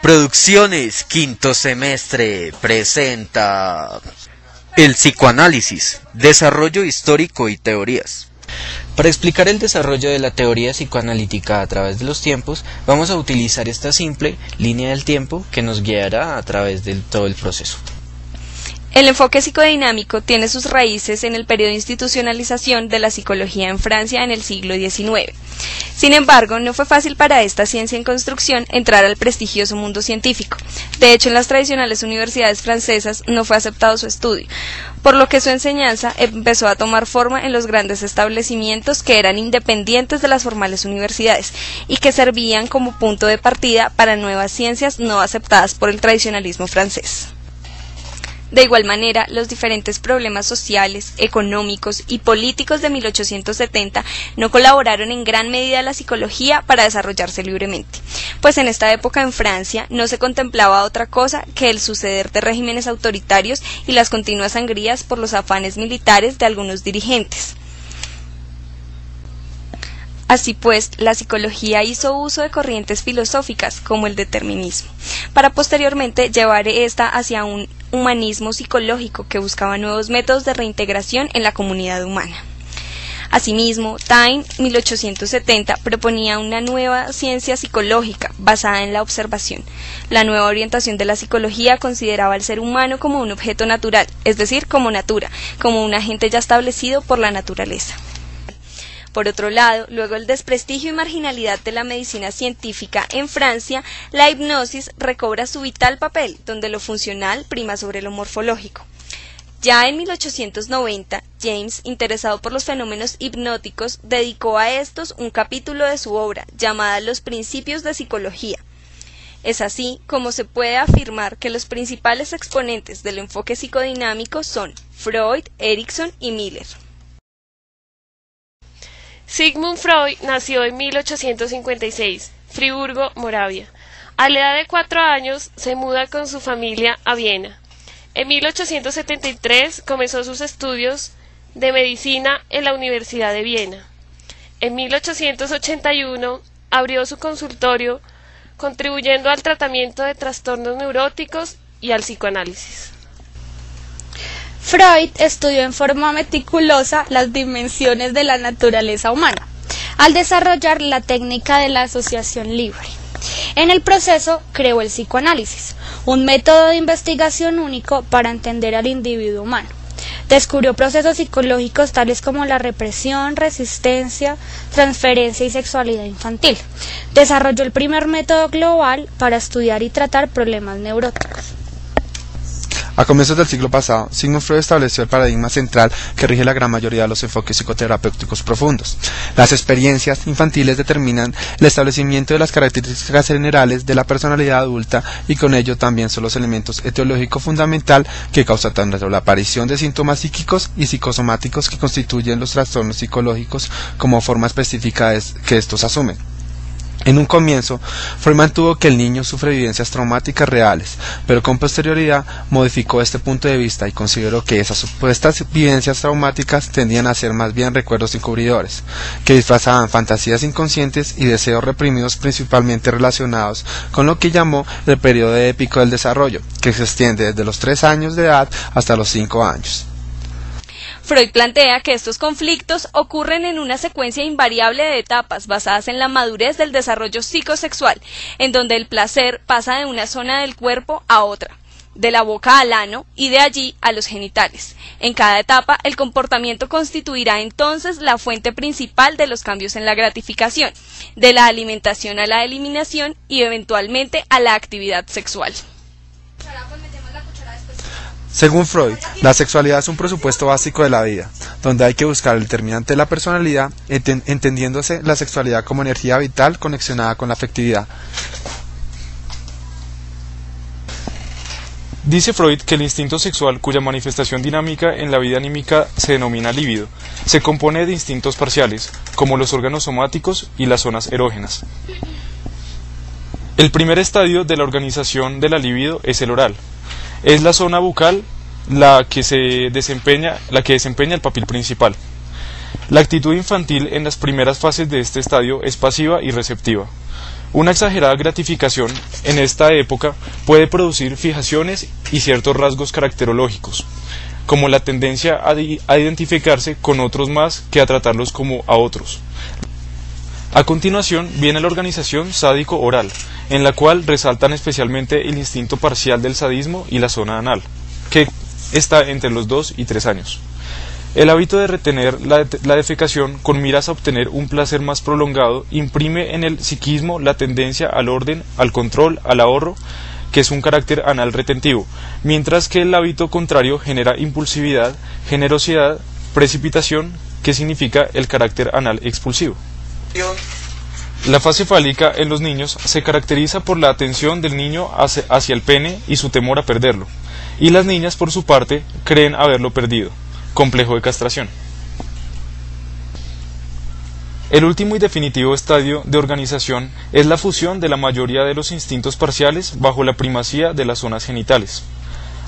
Producciones Quinto Semestre presenta el psicoanálisis, desarrollo histórico y teorías. Para explicar el desarrollo de la teoría psicoanalítica a través de los tiempos, vamos a utilizar esta simple línea del tiempo que nos guiará a través de todo el proceso. El enfoque psicodinámico tiene sus raíces en el periodo de institucionalización de la psicología en Francia en el siglo XIX. Sin embargo, no fue fácil para esta ciencia en construcción entrar al prestigioso mundo científico. De hecho, en las tradicionales universidades francesas no fue aceptado su estudio, por lo que su enseñanza empezó a tomar forma en los grandes establecimientos que eran independientes de las formales universidades y que servían como punto de partida para nuevas ciencias no aceptadas por el tradicionalismo francés. De igual manera, los diferentes problemas sociales, económicos y políticos de 1870 no colaboraron en gran medida a la psicología para desarrollarse libremente, pues en esta época en Francia no se contemplaba otra cosa que el suceder de regímenes autoritarios y las continuas sangrías por los afanes militares de algunos dirigentes. Así pues, la psicología hizo uso de corrientes filosóficas como el determinismo, para posteriormente llevar esta hacia un humanismo psicológico que buscaba nuevos métodos de reintegración en la comunidad humana. Asimismo, Taine, 1870, proponía una nueva ciencia psicológica basada en la observación. La nueva orientación de la psicología consideraba al ser humano como un objeto natural, es decir, como natura, como un agente ya establecido por la naturaleza. Por otro lado, luego el desprestigio y marginalidad de la medicina científica en Francia, la hipnosis recobra su vital papel, donde lo funcional prima sobre lo morfológico. Ya en 1890, James, interesado por los fenómenos hipnóticos, dedicó a estos un capítulo de su obra, llamada Los Principios de Psicología. Es así como se puede afirmar que los principales exponentes del enfoque psicodinámico son Freud, Erikson y Miller. Sigmund Freud nació en 1856, Friburgo, Moravia. A la edad de 4 años se muda con su familia a Viena. En 1873 comenzó sus estudios de medicina en la Universidad de Viena. En 1881 abrió su consultorio, contribuyendo al tratamiento de trastornos neuróticos y al psicoanálisis. Freud estudió en forma meticulosa las dimensiones de la naturaleza humana, al desarrollar la técnica de la asociación libre. En el proceso creó el psicoanálisis, un método de investigación único para entender al individuo humano. Descubrió procesos psicológicos tales como la represión, resistencia, transferencia y sexualidad infantil. Desarrolló el primer método global para estudiar y tratar problemas neuróticos. A comienzos del siglo pasado, Sigmund Freud estableció el paradigma central que rige la gran mayoría de los enfoques psicoterapéuticos profundos. Las experiencias infantiles determinan el establecimiento de las características generales de la personalidad adulta y con ello también son los elementos etiológicos fundamental que causan tanto la aparición de síntomas psíquicos y psicosomáticos que constituyen los trastornos psicológicos como forma específica que estos asumen. En un comienzo, Freud mantuvo que el niño sufre vivencias traumáticas reales, pero con posterioridad modificó este punto de vista y consideró que esas supuestas vivencias traumáticas tendían a ser más bien recuerdos encubridores, que disfrazaban fantasías inconscientes y deseos reprimidos principalmente relacionados con lo que llamó el periodo épico del desarrollo, que se extiende desde los 3 años de edad hasta los 5 años. Freud plantea que estos conflictos ocurren en una secuencia invariable de etapas basadas en la madurez del desarrollo psicosexual, en donde el placer pasa de una zona del cuerpo a otra, de la boca al ano y de allí a los genitales. En cada etapa, el comportamiento constituirá entonces la fuente principal de los cambios en la gratificación, de la alimentación a la eliminación y eventualmente a la actividad sexual. Según Freud, la sexualidad es un presupuesto básico de la vida, donde hay que buscar el determinante de la personalidad, entendiéndose la sexualidad como energía vital conexionada con la afectividad. Dice Freud que el instinto sexual, cuya manifestación dinámica en la vida anímica se denomina libido, se compone de instintos parciales, como los órganos somáticos y las zonas erógenas. El primer estadio de la organización de la libido es el oral. Es la zona bucal la que desempeña el papel principal. La actitud infantil en las primeras fases de este estadio es pasiva y receptiva. Una exagerada gratificación en esta época puede producir fijaciones y ciertos rasgos caracterológicos, como la tendencia a identificarse con otros más que a tratarlos como a otros. A continuación viene la organización sádico-oral, en la cual resaltan especialmente el instinto parcial del sadismo y la zona anal, que está entre los 2 y 3 años. El hábito de retener la defecación con miras a obtener un placer más prolongado imprime en el psiquismo la tendencia al orden, al control, al ahorro, que es un carácter anal retentivo, mientras que el hábito contrario genera impulsividad, generosidad, precipitación, que significa el carácter anal expulsivo. La fase fálica en los niños se caracteriza por la atención del niño hacia el pene y su temor a perderlo, y las niñas, por su parte, creen haberlo perdido. Complejo de castración. El último y definitivo estadio de organización es la fusión de la mayoría de los instintos parciales bajo la primacía de las zonas genitales.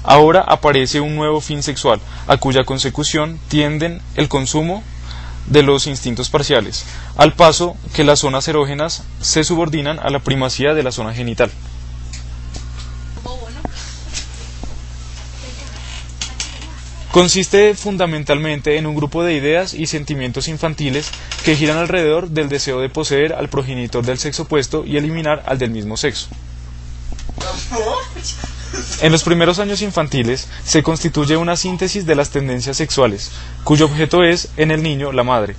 Ahora aparece un nuevo fin sexual, a cuya consecución tienden el consumo de los instintos parciales, al paso que las zonas erógenas se subordinan a la primacía de la zona genital. Consiste fundamentalmente en un grupo de ideas y sentimientos infantiles que giran alrededor del deseo de poseer al progenitor del sexo opuesto y eliminar al del mismo sexo. En los primeros años infantiles se constituye una síntesis de las tendencias sexuales, cuyo objeto es, en el niño, la madre.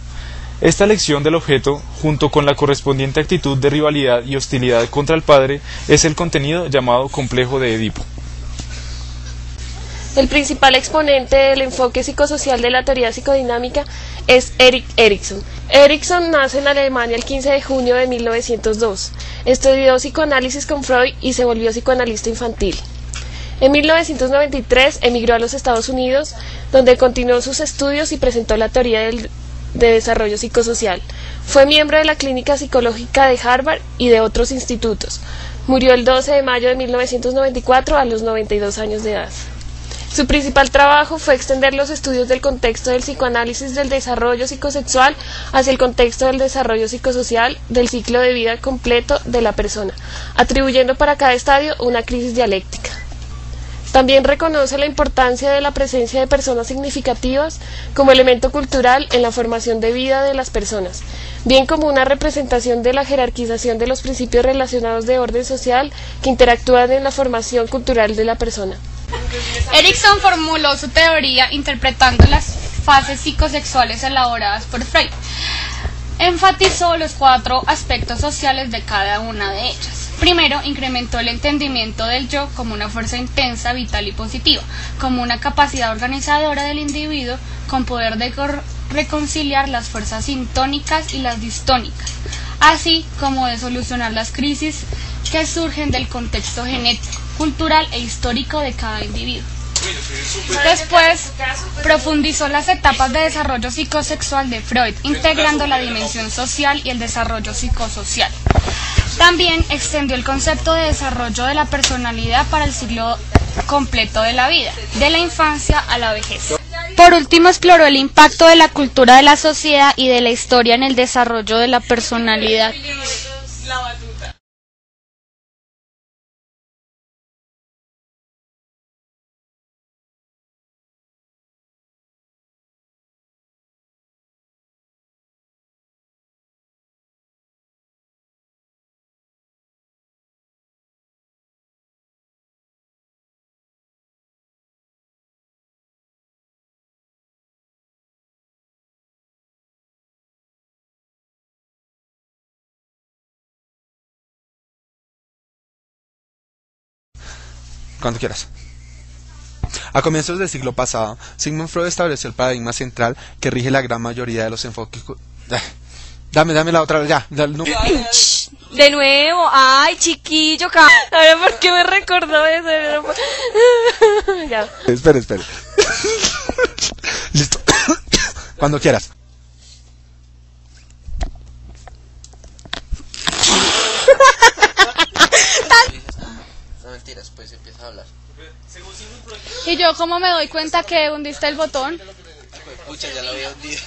Esta elección del objeto, junto con la correspondiente actitud de rivalidad y hostilidad contra el padre, es el contenido llamado complejo de Edipo. El principal exponente del enfoque psicosocial de la teoría psicodinámica es Erik Erikson. Erikson nace en Alemania el 15 de junio de 1902. Estudió psicoanálisis con Freud y se volvió psicoanalista infantil. En 1993 emigró a los Estados Unidos, donde continuó sus estudios y presentó la teoría de desarrollo psicosocial. Fue miembro de la Clínica Psicológica de Harvard y de otros institutos. Murió el 12 de mayo de 1994 a los 92 años de edad. Su principal trabajo fue extender los estudios del contexto del psicoanálisis del desarrollo psicosexual hacia el contexto del desarrollo psicosocial del ciclo de vida completo de la persona, atribuyendo para cada estadio una crisis dialéctica. También reconoce la importancia de la presencia de personas significativas como elemento cultural en la formación de vida de las personas, bien como una representación de la jerarquización de los principios relacionados de orden social que interactúan en la formación cultural de la persona. Erikson formuló su teoría interpretando las fases psicosexuales elaboradas por Freud. Enfatizó los 4 aspectos sociales de cada una de ellas. Primero, incrementó el entendimiento del yo como una fuerza intensa, vital y positiva, como una capacidad organizadora del individuo con poder de reconciliar las fuerzas sintónicas y las distónicas, así como de solucionar las crisis que surgen del contexto genético, cultural e histórico de cada individuo. Después, profundizó las etapas de desarrollo psicosexual de Freud, integrando la dimensión social y el desarrollo psicosocial. También extendió el concepto de desarrollo de la personalidad para el ciclo completo de la vida, de la infancia a la vejez. Por último, exploró el impacto de la cultura de la sociedad y de la historia en el desarrollo de la personalidad. Cuando quieras. A comienzos del siglo pasado, Sigmund Freud estableció el paradigma central que rige la gran mayoría de los enfoques... Dame la otra vez, ya. No. De nuevo, ay, chiquillo, ahora ¿por qué me recordó eso? Ya. Espera. Listo. Cuando quieras. No mentiras, pues empieza a hablar. ¿Y yo cómo me doy cuenta que hundiste el botón? Pucha, ya lo había hundido.